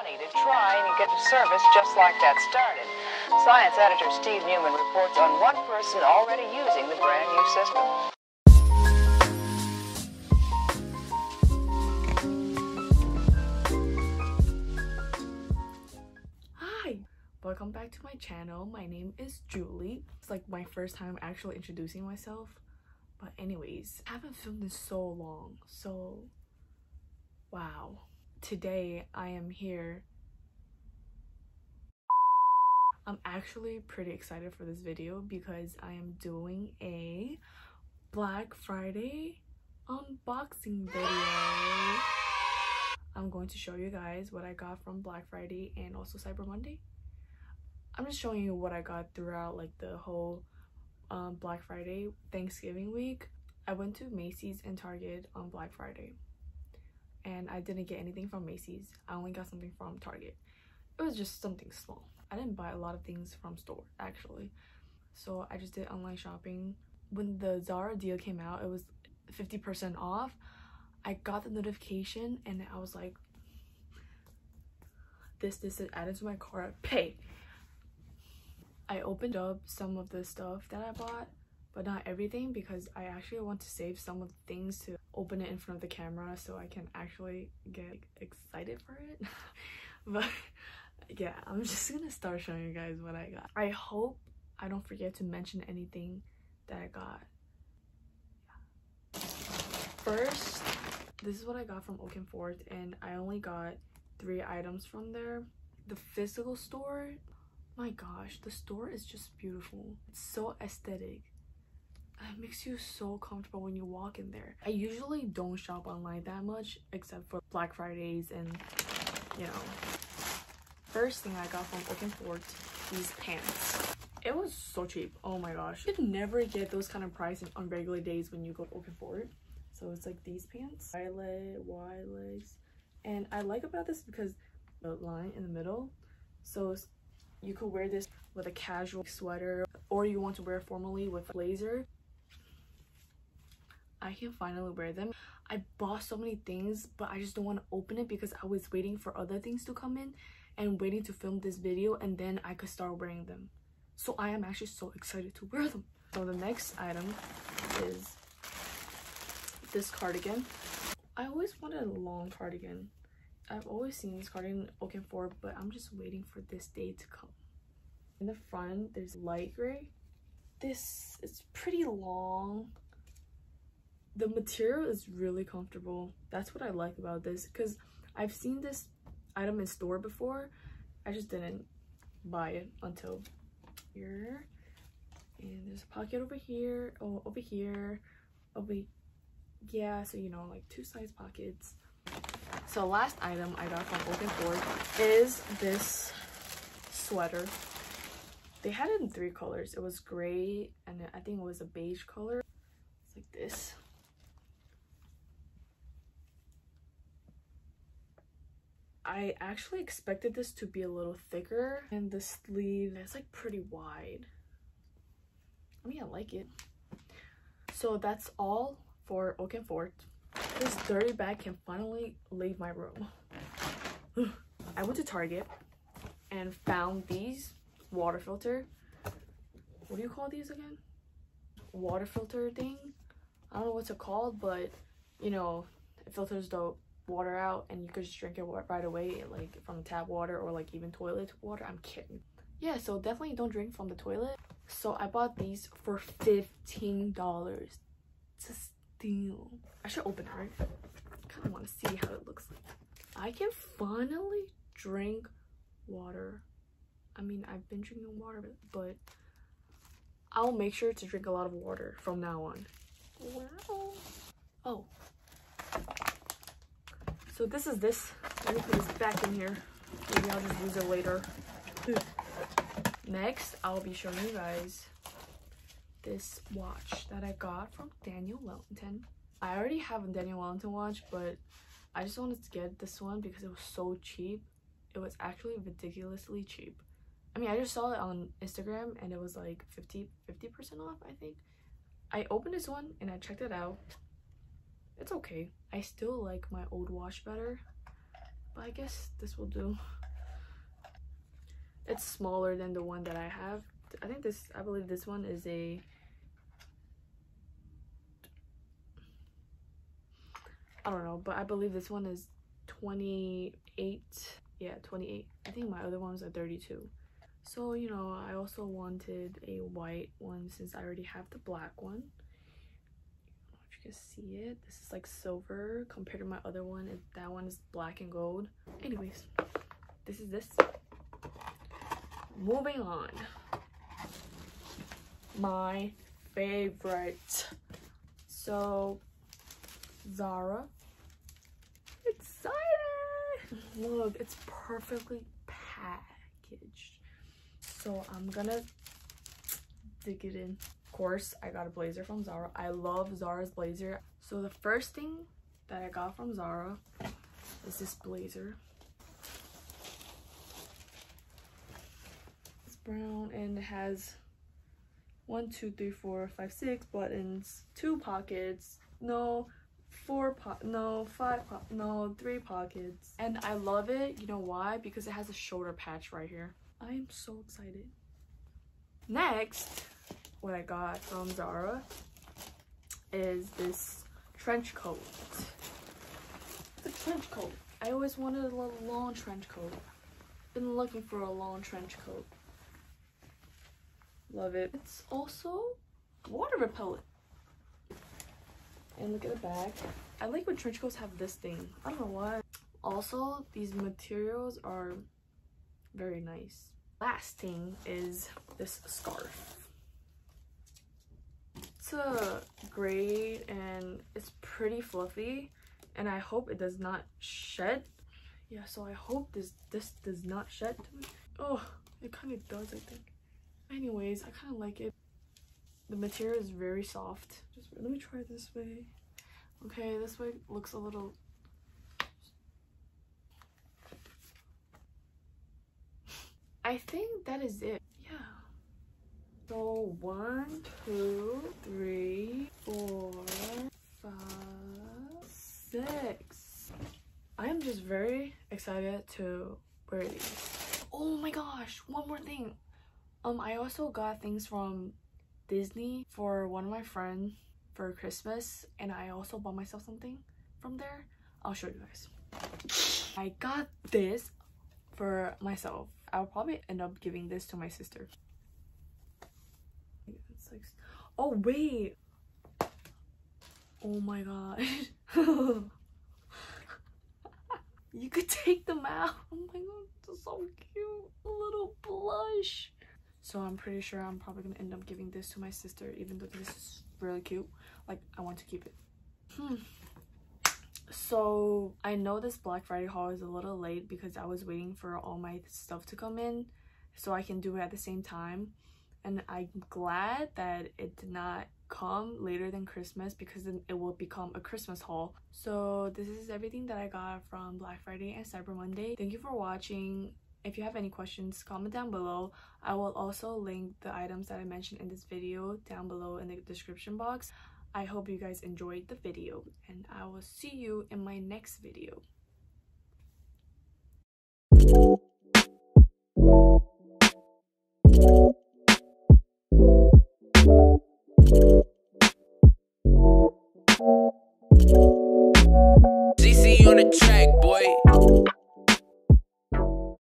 money to try and get a service just like that started. Science editor Steve Newman reports on one person already using the brand new system. Hi! Welcome back to my channel. My name is Julie. It's like my first time actually introducing myself. But anyways, I haven't filmed in so long, so wow. Today I am here. I'm actually pretty excited for this video because I am doing a Black Friday unboxing video. I'm going to show you guys what I got from Black Friday and also Cyber Monday. I'm just showing you what I got throughout like the whole Black Friday, Thanksgiving week. I went to Macy's and Target on Black Friday and I didn't get anything from Macy's. I only got something from Target. It was just something small. I didn't buy a lot of things from store actually, so I just did online shopping. When the Zara deal came out, it was 50% off. I got the notification and I was like, this is added to my cart, pay. I opened up some of the stuff that I bought, but not everything, because I actually want to save some of the things to open it in front of the camera so I can actually get excited for it. But yeah, I'm just gonna start showing you guys what I got. I hope I don't forget to mention anything that I got. First, this is what I got from Oak+Fort, and I only got 3 items from there. The physical store, my gosh, the store is just beautiful. It's so aesthetic. It makes you so comfortable when you walk in there. I usually don't shop online that much except for Black Fridays and, you know. First thing I got from Oak+Fort, these pants. It was so cheap. Oh my gosh. You could never get those kind of prices on regular days when you go to Oak+Fort. So it's like these pants, wide legs. And I like about this because the line in the middle. So you could wear this with a casual sweater, or you want to wear it formally with a blazer. I can finally wear them. I bought so many things, but I just don't want to open it because I was waiting for other things to come in and waiting to film this video, and then I could start wearing them. So I am actually so excited to wear them. So the next item is this cardigan. I always wanted a long cardigan. I've always seen this cardigan in Oak+Fort, but I'm just waiting for this day to come. In the front, there's light gray. This is pretty long. The material is really comfortable. That's what I like about this, because I've seen this item in store before. I just didn't buy it until here. And there's a pocket over here, over here, yeah, so you know, like 2 size pockets. So last item I got from Oak+Fort is this sweater. They had it in 3 colors. It was gray and I think it was a beige color. It's like this. I actually expected this to be a little thicker, and the sleeve is like pretty wide. I mean, I like it. So that's all for Oak+Fort. This dirty bag can finally leave my room. I went to Target and found these water filter. What do you call these again? Water filter thing? I don't know what's it called, but you know, it filters the water out and you could just drink it right away, like from tap water or like even toilet water. I'm kidding. Yeah, so definitely don't drink from the toilet. So I bought these for $15. It's a steal. I should open it, right? I kind of want to see how it looks like. I can finally drink water. I mean, I've been drinking water, but I'll make sure to drink a lot of water from now on. Wow. Oh. So this is this. Let me put this back in here. Maybe I'll just use it later. Next, I'll be showing you guys this watch that I got from Daniel Wellington. I already have a Daniel Wellington watch, but I just wanted to get this one because it was so cheap. It was actually ridiculously cheap. I mean, I just saw it on Instagram and it was like 50% off, I think. I opened this one and I checked it out. It's okay. I still like my old watch better. but I guess this will do. It's smaller than the one that I have. I believe this one is a, I don't know, but I believe this one is 28. Yeah, 28. I think my other ones are 32. So, you know, I also wanted a white one since I already have the black one. I don't know if you can see it. This is like silver compared to my other one. That one is black and gold. Anyways, this is this. Moving on. My favorite. So, Zara. Excited! Look, it's perfectly packaged. So I'm gonna dig it in. Of course, I got a blazer from Zara. I love Zara's blazer. So the first thing that I got from Zara is this blazer. It's brown and it has 1, 2, 3, 4, 5, 6 buttons, 2 pockets, no, 3 pockets. And I love it. You know why? Because it has a shoulder patch right here. I am so excited. Next, what I got from Zara is this trench coat. The trench coat. I always wanted a little long trench coat. Been looking for a long trench coat. Love it. It's also water repellent. And look at the back. I like when trench coats have this thing. I don't know why. Also, these materials are very nice. Last thing is this scarf. It's a gray and it's pretty fluffy, and I hope it does not shed. Yeah, so I hope this does not shed to me. Oh, it kind of does, I think. Anyways, I kind of like it. The material is very soft. Just let me try this way. Okay, this way looks a little. I think that is it. Yeah. So 1, 2, 3, 4, 5, 6. I am just very excited to wear these. Oh my gosh, one more thing. I also got things from Disney for one of my friends for Christmas, and I also bought myself something from there. I'll show you guys. I got this for myself. I'll probably end up giving this to my sister. It's like, oh wait, oh my gosh. You could take them out. Oh my god, this is so cute. A little blush. So I'm pretty sure I'm probably gonna end up giving this to my sister, even though this is really cute. Like, I want to keep it. So I know this Black Friday haul is a little late because I was waiting for all my stuff to come in so I can do it at the same time. And I'm glad that it did not come later than Christmas, because then it will become a Christmas haul. So this is everything that I got from Black Friday and Cyber Monday. Thank you for watching. If you have any questions, comment down below. I will also link the items that I mentioned in this video down below in the description box. I hope you guys enjoyed the video, and I will see you in my next video.